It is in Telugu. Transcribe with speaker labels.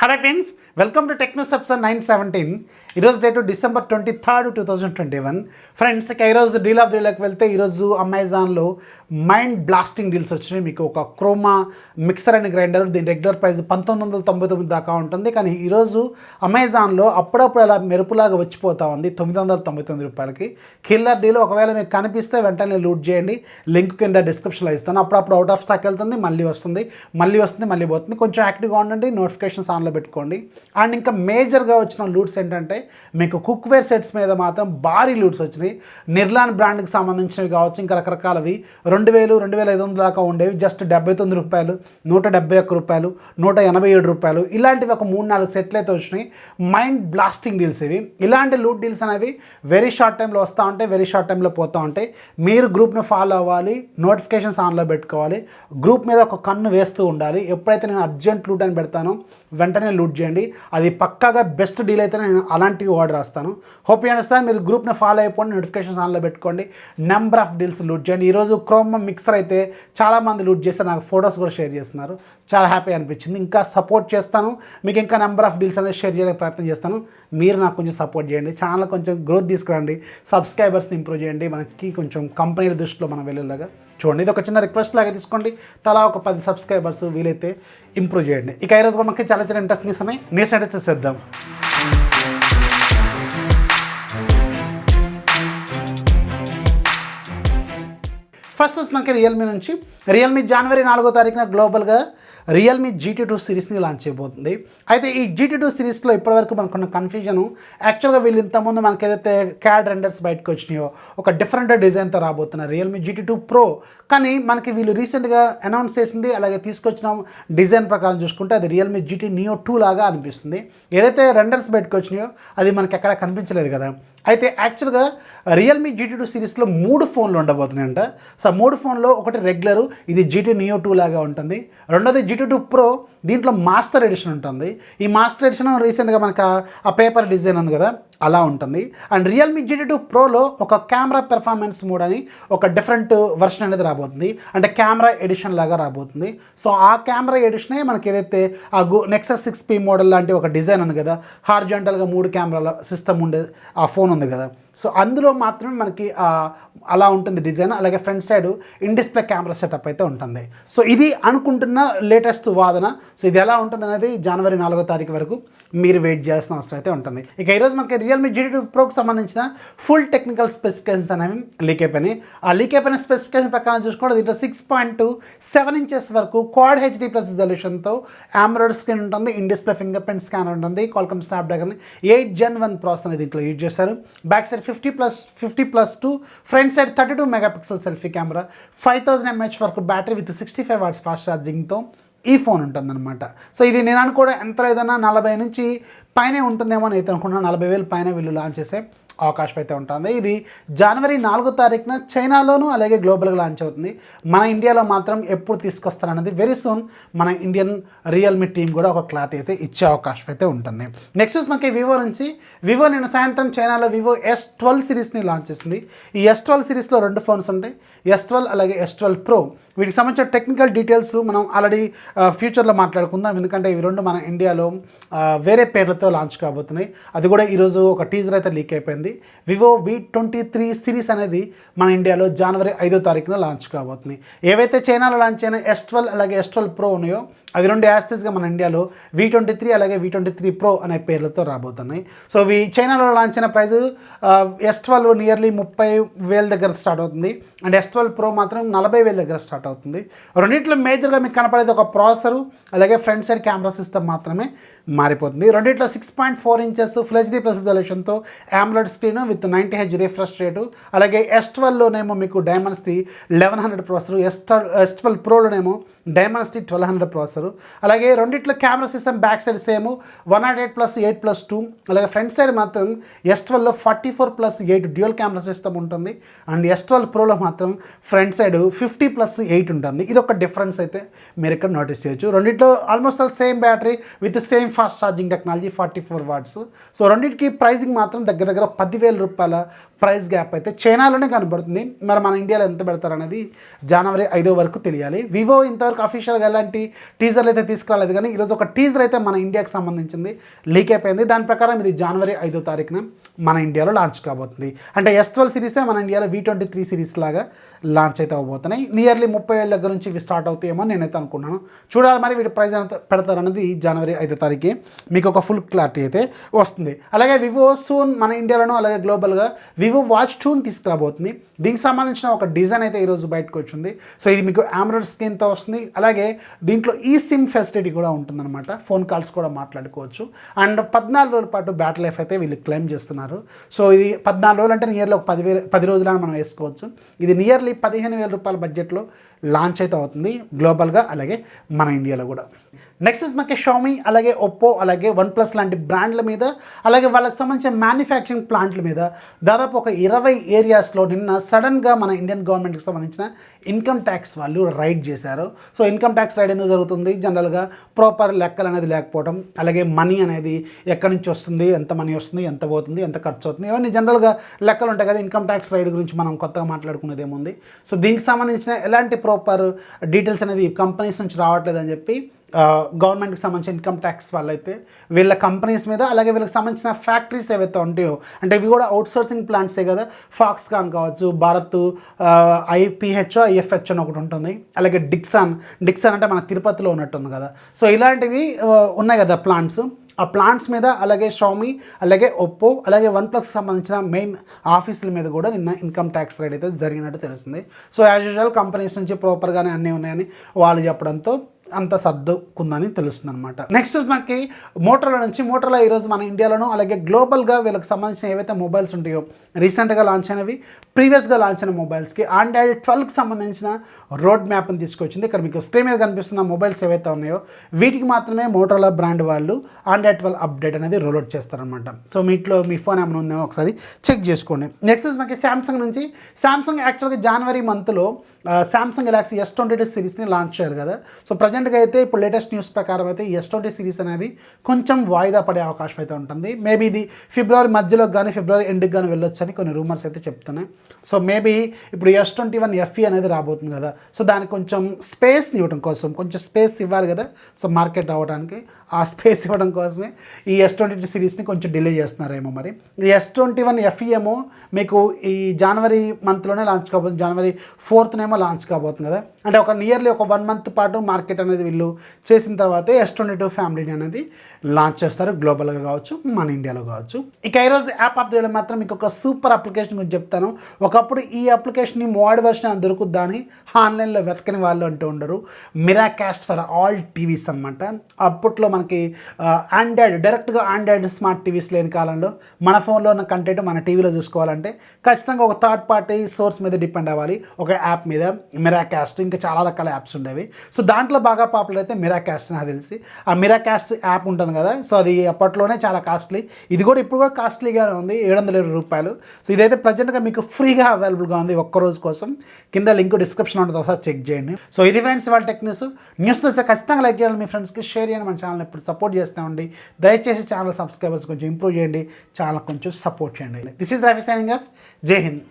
Speaker 1: Hello friends, welcome to techno episode 917. ఈరోజు డేటు డిసెంబర్ 23, 2021. ఫ్రెండ్స్, ఈరోజు డీల్ ఆఫ్ డీలోకి వెళ్తే ఈరోజు అమెజాన్లో మైండ్ బ్లాస్టింగ్ డీల్స్ వచ్చినాయి. మీకు ఒక క్రోమా మిక్సర్ అండ్ గ్రైండర్, దీని రెగ్యులర్ ప్రైస్ 1999 దాకా ఉంటుంది. కానీ ఈరోజు అమెజాన్లో అప్పుడప్పుడు అలా మెరుపులాగా వచ్చిపోతూ ఉంది 999 రూపాయలకి. Killer deal. ఒకవేళ మీకు కనిపిస్తే వెంటనే లూట్ చేయండి. లింక్ కింద డిస్క్రిప్షన్లో ఇస్తాను. అప్పుడప్పుడు అవుట్ ఆఫ్ స్టాక్ వెళ్తుంది, మళ్ళీ వస్తుంది, మళ్ళీ పోతుంది. కొంచెం యాక్టివ్గా ఉండండి, నోటిఫికేషన్స్ ఆన్లో పెట్టుకోండి. అండ్ ఇంకా మేజర్గా వచ్చిన లూట్స్ ఏంటంటే మీకు కుక్వేర్ సెట్స్ మీద మాత్రం భారీ లూట్స్ వచ్చినాయి. నిర్లాన్ బ్రాండ్కి సంబంధించినవి కావచ్చు, ఇంకా రకరకాలవి 2000, 2500 దాకా ఉండేవి జస్ట్ 79 రూపాయలు, 171 రూపాయలు, 187 రూపాయలు, ఇలాంటివి ఒక 3-4 సెట్లు అయితే వచ్చినాయి. మైండ్ బ్లాస్టింగ్ డీల్స్ ఇవి. ఇలాంటి లూట్ డీల్స్ అనేవి వెరీ షార్ట్ టైంలో వస్తూ ఉంటాయి, వెరీ షార్ట్ టైంలో పోతూ ఉంటాయి. మీరు గ్రూప్ని ఫాలో అవ్వాలి, నోటిఫికేషన్స్ ఆన్లో పెట్టుకోవాలి, గ్రూప్ మీద ఒక కన్ను వేస్తూ ఉండాలి. ఎప్పుడైతే నేను అర్జెంట్ లూట్ అని పెడతానో వెంటనే లూట్ చేయండి. అది పక్కాగా బెస్ట్ డీల్ అయితే నేను అలాంటివి ఆర్డర్ రాస్తాను. Hope you understand. మీరు గ్రూప్ని ఫాలో అయిపోండి, నోటిఫికేషన్స్ ఆన్లో పెట్టుకోండి, నెంబర్ ఆఫ్ డీల్స్ లూట్ చేయండి. ఈరోజు క్రోమా మిక్సర్ అయితే చాలామంది లూట్ చేస్తారు, నాకు ఫొటోస్ కూడా షేర్ చేస్తున్నారు. చాలా హ్యాపీ అనిపించింది. ఇంకా సపోర్ట్ చేస్తాను, మీకు ఇంకా నెంబర్ ఆఫ్ డీల్స్ అనేది షేర్ చేయడానికి ప్రయత్నం చేస్తాను. మీరు నాకు కొంచెం సపోర్ట్ చేయండి, ఛానల్ కొంచెం గ్రోత్ తీసుకురండి, సబ్స్క్రైబర్స్ని ఇంప్రూవ్ చేయండి. మనకి కొంచెం కంపెనీల దృష్టిలో మనం వెళ్ళేలాగా చూడండి. ఇది ఒక చిన్న రిక్వెస్ట్ లాగా తీసుకోండి. తలా ఒక 10 సబ్స్క్రైబర్స్ వీలైతే ఇంప్రూవ్ చేయండి. ఇక ఈరోజు కూడా మనకి చాలా ఇంట్రెస్ట్ న్యూస్ ఉన్నాయి. న్యూస్ అంటే చేసేద్దాం. ఫస్ట్ మనకి రియల్మీ నుంచి. రియల్మీ జనవరి 4వ తారీఖున గ్లోబల్గా రియల్మీ GT2 సిరీస్ని లాంచ్ చేయబోతుంది. అయితే ఈ GT2 సిరీస్లో ఇప్పటివరకు మనకున్న కన్ఫ్యూజను, యాక్చువల్గా వీళ్ళు ఇంతకుముందు మనకి ఏదైతే క్యాడ్ రెండర్స్ బయటకు వచ్చినాయో ఒక డిఫరెంట్ డిజైన్తో రాబోతున్నారు రియల్మీ GT2 Pro. కానీ మనకి వీళ్ళు రీసెంట్గా అనౌన్స్ చేసింది అలాగే తీసుకొచ్చిన డిజైన్ ప్రకారం చూసుకుంటే అది రియల్మీ GT Neo 2 లాగా అనిపిస్తుంది. ఏదైతే రెండర్స్ బయటకు వచ్చినాయో అది మనకి ఎక్కడ కనిపించలేదు కదా. అయితే యాక్చువల్గా రియల్మీ GT2 సిరీస్లో 3 ఫోన్లు ఉండబోతున్నాయంట. సో 3 ఫోన్లో ఒకటి రెగ్యులరు, ఇది GT Neo 2 లాగా ఉంటుంది. రెండోది GT2 Pro, దీంట్లో మాస్టర్ ఎడిషన్ ఉంటుంది. ఈ మాస్టర్ ఎడిషన్ రీసెంట్గా మనకు ఆ పేపర్ డిజైన్ ఉంది కదా అలా ఉంటుంది. అండ్ రియల్మీ GT2 Proలో ఒక కెమెరా పెర్ఫార్మెన్స్ మోడ్ అని ఒక డిఫరెంట్ వర్షన్ అనేది రాబోతుంది, అంటే కెమెరా ఎడిషన్ లాగా రాబోతుంది. సో ఆ కెమెరా ఎడిషనే మనకి ఏదైతే ఆ నెక్సస్ 6P మోడల్ లాంటి ఒక డిజైన్ ఉంది కదా, హార్జాంటల్గా 3 కెమెరాల సిస్టమ్ ఉండే ఆ ఫోన్ ఉంది కదా, సో అందులో మాత్రమే మనకి అలా ఉంటుంది డిజైన్. అలాగే front side in display camera setup అయితే ఉంటుంది. సో ఇది అనుకుంటున్న లేటెస్ట్ వాదన. సో ఇది ఎలా ఉంటుంది అనేది జనవరి 4వ తారీఖు వరకు మీరు వెయిట్ చేయాల్సిన అవసరం అయితే ఉంటుంది. ఇక ఈరోజు మనకి రియల్మీ GT2 Proకి సంబంధించిన ఫుల్ టెక్నికల్ స్పెసిఫికేషన్స్ అనేవి లీక్ అయిపోయినాయి. ఆ లీక్ అయిపోయిన స్పెసిఫికేషన్ ప్రకారం చూసుకుంటే దీంట్లో 6.7 ఇంచెస్ వరకు క్వాడ్ HD+ రిజల్యూషన్తో AMOLED స్క్రీన్ ఉంటుంది, in display finger print scanner ఉంటుంది, క్వాల్కమ్ స్నాప్డ్రాగన్ 8 Gen 1 ప్రాసెసర్ అనేది దీంట్లో యూజ్ చేశారు. Back side 50+2, front side 32 megapixel selfie camera, 5000 mAh వరకు బ్యాటరీ విత్ 65 వాట్స్ ఫాస్ట్ ఛార్జింగ్తో ఈ ఫోన్ ఉంటుందన్నమాట. సో ఇది నేను అనుకోవడం ఎంత లేదన్నా 40 నుంచి పైనే ఉంటుందేమో అని అయితే అనుకున్నాను. 40,000 పైన వీళ్ళు లాంచ్ చేసే అవకాశం అయితే ఉంటుంది. ఇది జనవరి 4వ తారీఖున చైనాలోనూ అలాగే గ్లోబల్గా లాంచ్ అవుతుంది. మన ఇండియాలో మాత్రం ఎప్పుడు తీసుకొస్తారన్నది వెరీ సూన్ మన ఇండియన్ రియల్మీ టీం కూడా ఒక క్లారిటీ అయితే ఇచ్చే అవకాశం అయితే ఉంటుంది. నెక్స్ట్ మనకి వివో నుంచి. వివో నిన్న సాయంత్రం చైనాలో వివో S12 సిరీస్ని లాంచ్ చేసింది. ఈ S12 సిరీస్లో 2 ఫోన్స్ ఉంటాయి, S12 అలాగే S12 Pro. వీటికి సంబంధించిన టెక్నికల్ డీటెయిల్స్ మనం ఆల్రెడీ ఫ్యూచర్లో మాట్లాడుకుందాం, ఎందుకంటే ఇవి 2 మన ఇండియాలో వేరే పేర్లతో లాంచ్ కాబోతున్నాయి. అది కూడా ఈరోజు ఒక టీజర్ అయితే లీక్ అయిపోయింది. వివో V23 సిరీస్ అనేది మన ఇండియాలో జనవరి 5వ తారీఖున లాంచ్ కాబోతుంది. ఏవైతే చైనాలో లాంచ్ అయిన S12 అలాగే S12 Pro ఉన్నాయో అవి 2 యాస్టెస్గా మన ఇండియాలో V23 అలాగే V23 Pro అనే పేర్లతో రాబోతున్నాయి. సో ఇవి చైనాలో లాంచ్ అయిన ప్రైస్ S12 నియర్లీ 30,000 దగ్గర స్టార్ట్ అవుతుంది, అండ్ S12 Pro మాత్రం 40,000 దగ్గర స్టార్ట్ అవుతుంది. రెండింటిలో మేజర్గా మీకు కనపడేది ఒక ప్రాసెసరు అలాగే ఫ్రంట్ సైడ్ కెమెరా సిస్టమ్ మాత్రమే మారిపోతుంది. రెండింటిలో 6.4 ఇంచెస్ ఫుల్ HD+ రిజల్యూషన్తో AMOLED screen with 90Hz refresh rate. అలాగే S12లోనేమో మీకు డైమెన్సిటీ 1100 ప్రాసెసర్, S12 Proలోనేమో డైమెన్సిటీ 1200 ప్రాసెసర్. అలాగే రెండిట్లో camera system back side same 108+8+2, అలాగే ఫ్రంట్ సైడ్ మాత్రం S12లో 44+8 డ్యూయల్ కెమెరా సిస్టమ్ ఉంటుంది, అండ్ S12 Proలో మాత్రం ఫ్రంట్ సైడ్ 50+8 ఉంటుంది. ఇది ఒక డిఫరెన్స్ అయితే మీరు ఇక్కడ నోటీస్ చేయొచ్చు. రెండిట్లో almost all same battery with same fast charging technology 44 watts. So రెండింటికి ప్రైసింగ్ మాత్రం దగ్గర 10,000 రూపాయల ప్రైస్ గ్యాప్ అయితే చైనాలోనే కనబడుతుంది. మరి మన ఇండియాలో ఎంత పెడతారు అనేది జనవరి 5వ వరకు తెలియాలి. వివో ఇంతవరకు అఫీషియల్గా ఎలాంటి టీజర్ టీజర్లు అయితే తీసుకురాలేదు, కానీ ఈరోజు ఒక టీజర్ అయితే మన ఇండియాకి సంబంధించింది లీక్ అయిపోయింది. దాని ప్రకారం ఇది జనవరి 5వ తారీఖున మన ఇండియాలో లాంచ్ కాబోతుంది. అంటే S12 సిరీసే మన ఇండియాలో V23 సిరీస్ లాగా లాంచ్ అయితే అవబోతున్నాయి. నియర్లీ 30,000 దగ్గర నుంచి ఇవి స్టార్ట్ అవుతాయేమో నేనైతే అనుకున్నాను. చూడాలి మరి వీటి ప్రైస్ ఎంత పెడతారన్నది జనవరి 5వ తారీఖు మీకు ఒక ఫుల్ క్లారిటీ అయితే వస్తుంది. అలాగే వివో సూన్ మన ఇండియాలోనూ అలాగే గ్లోబల్గా వివో వాచ్ 2 తీసుకురాబోతుంది. దీనికి సంబంధించిన ఒక డిజైన్ అయితే ఈరోజు బయటకు వచ్చింది. సో ఇది మీకు AMOLED స్క్రీన్తో వస్తుంది. అలాగే దీంట్లో ఈ సిమ్ ఫెసిలిటీ కూడా ఉంటుందన్నమాట. ఫోన్ కాల్స్ కూడా మాట్లాడుకోవచ్చు. అండ్ 14 రోజుల పాటు బ్యాటరీ లైఫ్ అయితే వీళ్ళు క్లెయిమ్ చేస్తున్నారు. సో ఇది 14 రోజులు అంటే నియర్లీ ఒక 10 రోజులని మనం వేసుకోవచ్చు. ఇది నియర్లీ 15,000 రూపాయల బడ్జెట్లో లాంచ్ అయితే అవుతుంది గ్లోబల్గా, అలాగే మన ఇండియాలో కూడా. నెక్స్ట్ మనకి షామీ, అలాగే ఒప్పో, అలాగే OnePlus లాంటి బ్రాండ్ల మీద, అలాగే వాళ్ళకి సంబంధించిన మ్యానుఫ్యాక్చరింగ్ ప్లాంట్ల మీద దాదాపు ఒక 20 ఏరియాస్లో నిన్న సడన్గా మన ఇండియన్ గవర్నమెంట్కి సంబంధించిన ఇన్కమ్ ట్యాక్స్ వాళ్ళు రైడ్ చేశారు. సో ఇన్కమ్ ట్యాక్స్ రైడ్ ఎందుకు జరుగుతుంది? జనరల్గా ప్రాపర్ లెక్కలు అనేది లేకపోవడం, అలాగే మనీ అనేది ఎక్కడి నుంచి వస్తుంది, ఎంత మనీ వస్తుంది, ఎంత పోతుంది, ఎంత ఖర్చు అవుతుంది, ఇవన్నీ జనరల్గా లెక్కలు ఉంటాయి కదా. ఇన్కమ్ ట్యాక్స్ రైడ్ గురించి మనం కొత్తగా మాట్లాడుకునేది ఏముంది. సో దీనికి సంబంధించిన ఎలాంటి ప్రాపర్ డీటెయిల్స్ అనేది కంపెనీస్ నుంచి రావట్లేదని చెప్పి గవర్నమెంట్కి సంబంధించిన ఇన్కమ్ ట్యాక్స్ వాళ్ళైతే వీళ్ళ కంపెనీస్ మీద, అలాగే వీళ్ళకి సంబంధించిన ఫ్యాక్టరీస్ ఏవైతే ఉంటాయో, అంటే ఇవి కూడా అవుట్సోర్సింగ్ ప్లాంట్సే కదా, ఫాక్స్కాన్ కావచ్చు, భారత్ IPH అని ఒకటి ఉంటుంది, అలాగే డిక్సన్ అంటే మన తిరుపతిలో ఉన్నట్టుంది కదా. సో ఇలాంటివి ఉన్నాయి కదా ప్లాంట్స్. ఆ ప్లాంట్స్ మీద, అలాగే షామీ, అలాగే ఒప్పో, అలాగే OnePlus సంబంధించిన మెయిన్ ఆఫీసుల మీద కూడా నిన్న ఇన్కమ్ ట్యాక్స్ రైడ్ అయితే జరిగినట్టు తెలిసింది. సో యాజ్ యూజువల్ కంపెనీస్ నుంచి ప్రాపర్గానే అన్నీ ఉన్నాయని వాళ్ళు చెప్పడంతో అంత సర్దుకుందని తెలుస్తుంది అనమాట. నెక్స్ట్ మనకి మోటరోలా నుంచి. మోటరోలా ఈరోజు మన ఇండియాలోనూ అలాగే గ్లోబల్గా వీళ్ళకి సంబంధించిన ఏవైతే మొబైల్స్ ఉంటాయో, రీసెంట్గా లాంచ్ అయినవి, ప్రీవియస్గా లాంచ్ అయిన మొబైల్స్కి Android 12కి సంబంధించిన రోడ్ మ్యాప్ని తీసుకొచ్చింది. ఇక్కడ మీకు స్క్రీన్ మీద కనిపిస్తున్న మొబైల్స్ ఏవైతే ఉన్నాయో వీటికి మాత్రమే మోటరోలా బ్రాండ్ వాళ్ళు Android 12 అప్డేట్ అనేది రోల్అవుట్ చేస్తారనమాట. సో మీట్లో మీ ఫోన్ ఏమైనా ఉందేమో ఒకసారి చెక్ చేసుకోండి. నెక్స్ట్ మనకి శాంసంగ్ నుంచి. శాంసంగ్ యాక్చువల్గా జనవరి మంత్లో శాంసంగ్ గెలాక్సీ S22 సిరీస్ని లాంచ్ చేయాలి కదా. సో ప్రజెంట్గా అయితే ఇప్పుడు లేటెస్ట్ న్యూస్ ప్రకారం అయితే S20 సిరీస్ అనేది కొంచెం వాయిదా పడే అవకాశం అయితే ఉంటుంది. మేబీ ఇది ఫిబ్రవరి మధ్యలో కానీ ఫిబ్రవరి ఎండ్కి కానీ వెళ్ళొచ్చు అని కొన్ని రూమర్స్ అయితే చెప్తున్నాయి. సో మేబీ ఇప్పుడు S21 FE అనేది రాబోతుంది కదా. సో దానికి కొంచెం స్పేస్ని ఇవ్వడం కోసం, కొంచెం స్పేస్ ఇవ్వాలి కదా. సో మార్కెట్ అవ్వడానికి ఆ స్పేస్ ఇవ్వడం కోసమే ఈ S22 సిరీస్ని కొంచెం డిలే చేస్తున్నారేమో మరి. ఈ S21 FE ఏమో మీకు ఈ జనవరి మంత్లోనే లాంచ్ కాబోతుంది. జనవరి 4th లాంచ్ కాబోతుంది కదా. అంటే ఒక నియర్లీ ఒక 1 మంత్ పాటు మార్కెట్ అనేది వీళ్ళు చేసిన తర్వాతే S22 ఫ్యామిలీని అనేది లాంచ్ చేస్తారు, గ్లోబల్గా కావచ్చు, మన ఇండియాలో కావచ్చు. ఇక ఈరోజు యాప్ ఆఫ్ ది డే మాత్రం మీకు ఒక సూపర్ అప్లికేషన్ గురించి చెప్తాను. ఒకప్పుడు ఈ అప్లికేషన్ని మోడ్ వర్షన్ దొరుకుద్దా అని ఆన్లైన్లో వెతకని వాళ్ళు అంటూ ఉండరు. మిరాకాస్ట్ ఫర్ ఆల్ టీవీస్ అనమాట. అప్పట్లో మనకి డైరెక్ట్గా ఆండ్రాయిడ్ స్మార్ట్ టీవీస్ లేని కాలంలో మన ఫోన్లో ఉన్న కంటెంట్ మన టీవీలో చూసుకోవాలంటే ఖచ్చితంగా ఒక థర్డ్ పార్టీ సోర్స్ మీద డిపెండ్ అవ్వాలి, ఒక యాప్ మీద. మిరాకాస్ట్, ఇంకా చాలా రకాల యాప్స్ ఉండేవి. సో దాంట్లో బాగా పాపులర్ అయితే మిరాకాస్ట్ నాకు తెలిసి. ఆ మిరాకాస్ట్ యాప్ ఉంటుంది కదా, సో అది అప్పట్లోనే చాలా కాస్ట్లీ. ఇది కూడా ఇప్పుడు కూడా కాస్ట్లీగానే ఉంది, 707 రూపాయలు. సో ఇదైతే ప్రజెంట్గా మీకు ఫ్రీగా అవైలబుల్గా ఉంది ఒక్కరోజు కోసం. కింద లింక్ డిస్క్రిప్షన్ ఉంటుంది, ఒకసారి చెక్ చేయండి. సో ఇది ఫ్రెండ్స్ వాళ్ళ టెక్ న్యూస్ వస్తే ఖచ్చితంగా లైక్ చేయాలి, మీ ఫ్రెండ్స్కి షేర్ చేయండి. మన ఛానల్ ఎప్పుడు సపోర్ట్ చేస్తూ ఉండి దయచేసి ఛానల్ సబ్స్క్రైబర్స్ కొంచెం ఇంప్రూవ్ చేయండి, ఛానల్ కొంచెం సపోర్ట్ చేయండి. This is Rafi signing off. జై హింద్.